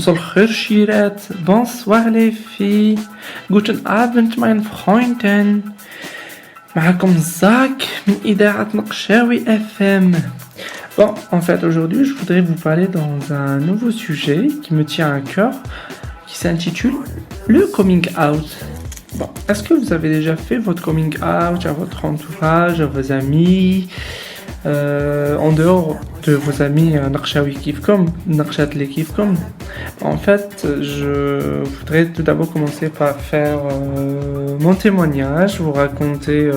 مساء الخير شيرات. Bonsoir les filles. Guten Abend meine Freundin. معكم زاك من إذاعة نقشاوي FM. Bon, en fait, aujourd'hui, je voudrais vous parler dans un nouveau sujet qui me tient à cœur, qui s'intitule le coming out. Bon, est-ce que vous avez déjà fait votre coming out à votre entourage, à vos amis, en dehors de vos amis Naqshawi Kifkom, Naqshat les Kifkom? En fait, je voudrais tout d'abord commencer par faire mon témoignage, vous raconter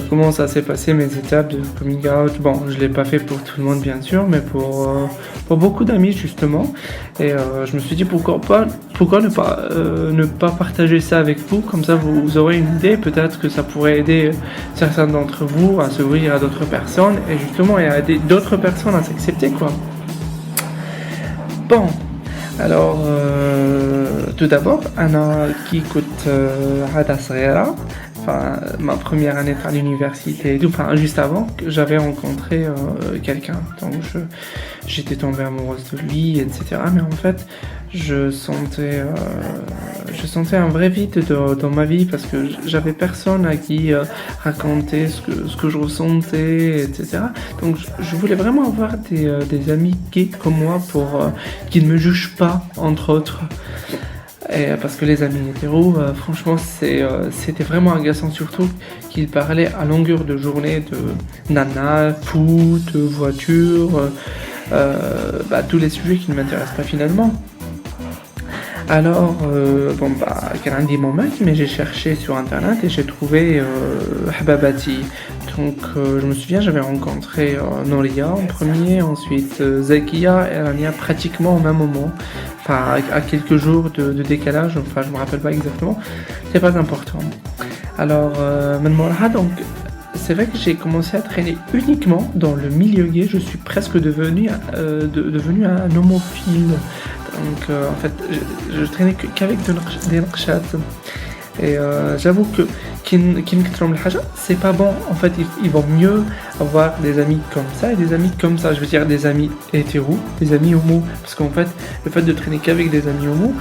comment ça s'est passé, mes étapes de coming out. Bon, je l'ai pas fait pour tout le monde bien sûr, mais pour beaucoup d'amis justement. Et je me suis dit pourquoi ne pas partager ça avec vous, comme ça vous aurez une idée, peut-être que ça pourrait aider certains d'entre vous à s'ouvrir à d'autres personnes et justement à aider d'autres personnes à s'accepter quoi. Bon, alors tout d'abord, Anna qui écoute Hada Sghera. Enfin, ma première année à l'université, enfin juste avant, j'avais rencontré quelqu'un, donc j'étais tombée amoureuse de lui, etc. Mais en fait, je sentais un vrai vide dans ma vie parce que j'avais personne à qui raconter ce que je ressentais, etc. Donc je voulais vraiment avoir des amis gays comme moi pour qu'ils ne me jugent pas, entre autres. Et parce que les amis hétéros, franchement, c'était vraiment agaçant, surtout qu'ils parlaient à longueur de journée de nana, foot, voiture, tous les sujets qui ne m'intéressent pas finalement. Alors, Karandi mon mec, mais j'ai cherché sur internet et j'ai trouvé Hababati. Donc, je me souviens, j'avais rencontré Noria en premier, ensuite Zakia et Rania pratiquement au même moment, enfin à quelques jours de décalage, enfin je me rappelle pas exactement, c'est pas important. Alors, donc, c'est vrai que j'ai commencé à traîner uniquement dans le milieu gay, je suis presque devenu un homophile. Donc en fait, je traînais qu'avec des naqshats. Et j'avoue que c'est pas bon. En fait, il vaut mieux avoir des amis comme ça et des amis comme ça. Je veux dire des amis hétéros, des amis homo. Parce qu'en fait, le fait de traîner qu'avec des amis homo,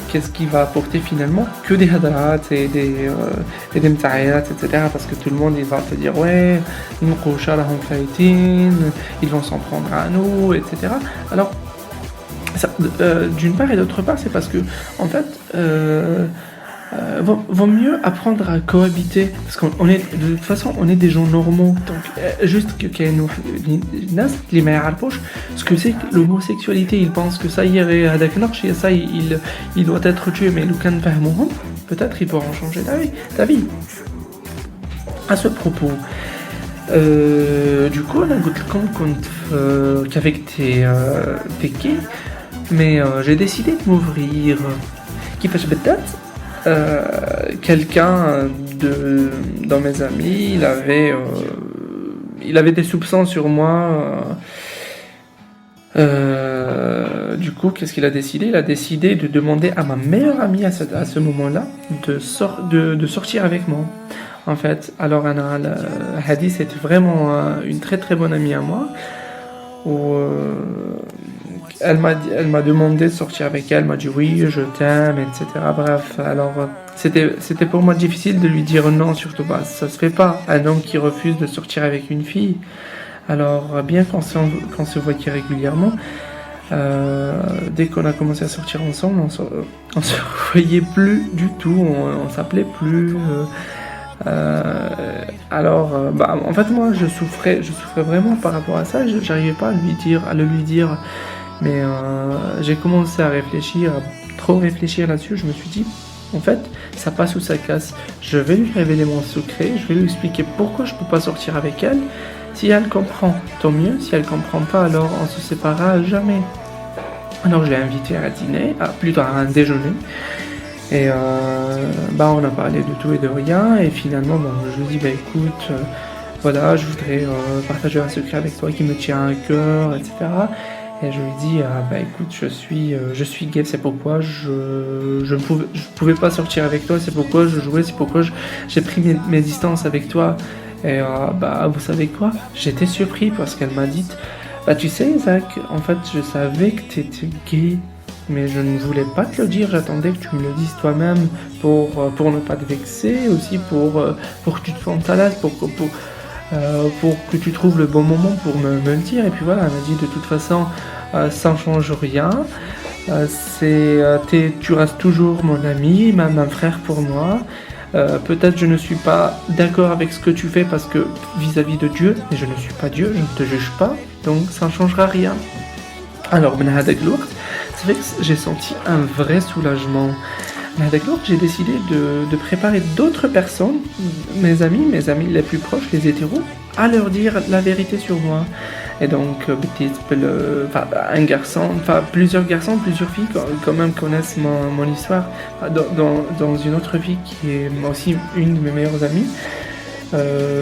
qu'est-ce qui va apporter finalement? Que des hadrat et des mta'ayat, etc. Parce que tout le monde il va te dire ouais, ils vont s'en prendre à nous, etc. Alors, ça, d'une part et d'autre part, c'est parce que en fait, vaut mieux apprendre à cohabiter parce qu'on est de toute façon on est des gens normaux. Donc juste que les meilleurs ce que c'est que l'homosexualité, ils pensent que ça irait à ça il doit être tué, mais le can peut-être ils pourront changer ta vie. À ce propos, du coup on a goûté compte qu'avec tes gays, mais j'ai décidé de m'ouvrir. Qui fait peut-être quelqu'un dans mes amis, il avait des soupçons sur moi. Du coup, qu'est-ce qu'il a décidé? Il a décidé de demander à ma meilleure amie à ce moment-là de sortir avec moi. En fait, alors Anna Hadi, c'était vraiment une très très bonne amie à moi. Elle m'a demandé de sortir avec elle, m'a dit oui, je t'aime, etc. Bref, alors c'était pour moi difficile de lui dire non, surtout pas. Ça se fait pas, un homme qui refuse de sortir avec une fille. Alors, bien qu'on se voyait régulièrement, dès qu'on a commencé à sortir ensemble, on se voyait plus du tout, on s'appelait plus. En fait, moi, je souffrais vraiment par rapport à ça. J'arrivais pas à le lui dire. Mais j'ai commencé à trop réfléchir là-dessus. Je me suis dit, en fait, ça passe ou ça casse. Je vais lui révéler mon secret, je vais lui expliquer pourquoi je peux pas sortir avec elle. Si elle comprend, tant mieux. Si elle comprend pas, alors on se séparera jamais. Alors je l'ai invitée à dîner, plutôt à un déjeuner. Et on a parlé de tout et de rien. Et finalement, je lui ai dit, écoute, voilà, je voudrais partager un secret avec toi qui me tient à cœur, etc. Et je lui dis écoute, je suis gay, c'est pourquoi je pouvais pas sortir avec toi, c'est pourquoi je jouais, c'est pourquoi j'ai pris mes distances avec toi. Et vous savez quoi, j'étais surpris parce qu'elle m'a dit tu sais Zach, en fait je savais que t'étais gay mais je ne voulais pas te le dire, j'attendais que tu me le dises toi-même pour ne pas te vexer, aussi pour que tu te sentes à l'aise, pour que tu trouves le bon moment pour me le dire. Et puis voilà, elle m'a dit de toute façon, ça ne change rien. Tu restes toujours mon ami, même un frère pour moi. Peut-être je ne suis pas d'accord avec ce que tu fais parce que vis-à-vis de Dieu, mais je ne suis pas Dieu, je ne te juge pas, donc ça ne changera rien. Alors, ben هذاك الوقت, c'est vrai que j'ai senti un vrai soulagement. Ben هذاك الوقت, j'ai décidé de préparer d'autres personnes, mes amis les plus proches, les hétéros, à leur dire la vérité sur moi. Et donc, un garçon, plusieurs garçons, plusieurs filles quand même connaissent mon histoire. Dans une autre fille qui est aussi une de mes meilleures amies,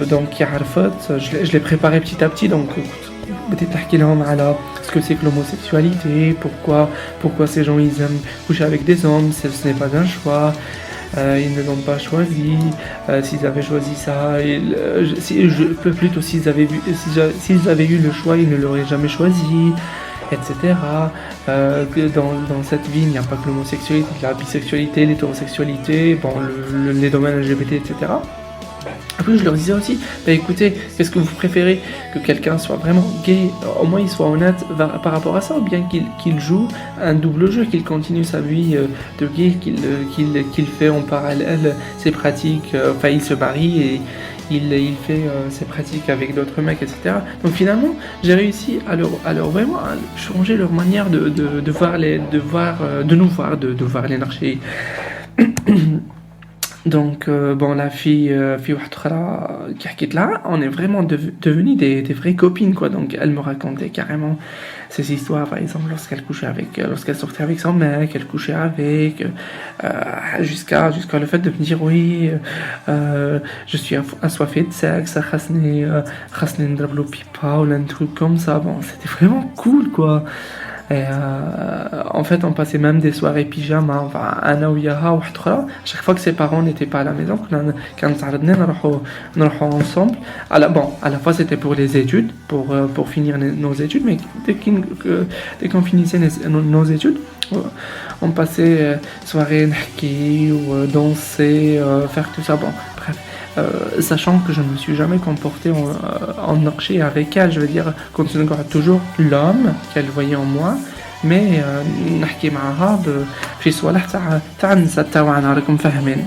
donc qui a Arfot, je l'ai préparé petit à petit, donc بديت تحكي لهم على ce que c'est que l'homosexualité, pourquoi ces gens ils aiment coucher avec des hommes, ce n'est pas un choix, ils ne l'ont pas choisi, s'ils avaient choisi ça, plutôt s'ils avaient eu le choix, ils ne l'auraient jamais choisi, etc. Que dans cette vie, il n'y a pas que l'homosexualité, la bisexualité, l'hétérosexualité, bon, les domaines LGBT, etc. Après, je leur disais aussi, bah écoutez, est-ce que vous préférez que quelqu'un soit vraiment gay, au moins il soit honnête par rapport à ça, ou bien qu'il joue un double jeu, qu'il continue sa vie de gay, qu'il fait en parallèle ses pratiques, enfin il se marie et il fait ses pratiques avec d'autres mecs, etc. Donc finalement, j'ai réussi à leur vraiment à changer leur manière de nous voir, de voir l'énergie. Donc, bon, la fille qui a quitté là, on est vraiment devenus des vraies copines, quoi. Donc, elle me racontait carrément ses histoires, par exemple, lorsqu'elle sortait avec son mec, elle couchait avec, jusqu'à le fait de me dire, oui, je suis assoiffée de sexe, khasni ndrablo pipa, ou un truc comme ça. Bon, c'était vraiment cool, quoi. Et en fait, on passait même des soirées pyjama, enfin, Anna ou Yaha ou Hatra. Chaque fois que ses parents n'étaient pas à la maison, quand on allait ensemble. À la fois c'était pour les études, pour finir nos études, mais dès qu'on finissait nos études, on passait soirée nahki ou danser, faire tout ça. Bon, bref. Sachant que je ne me suis jamais comporté en naqshi avec elle, je veux dire, continuant toujours l'homme qu'elle voyait en moi, mais نحكي معها في صوالح تاع النساء تاعنا راكم فاهمين.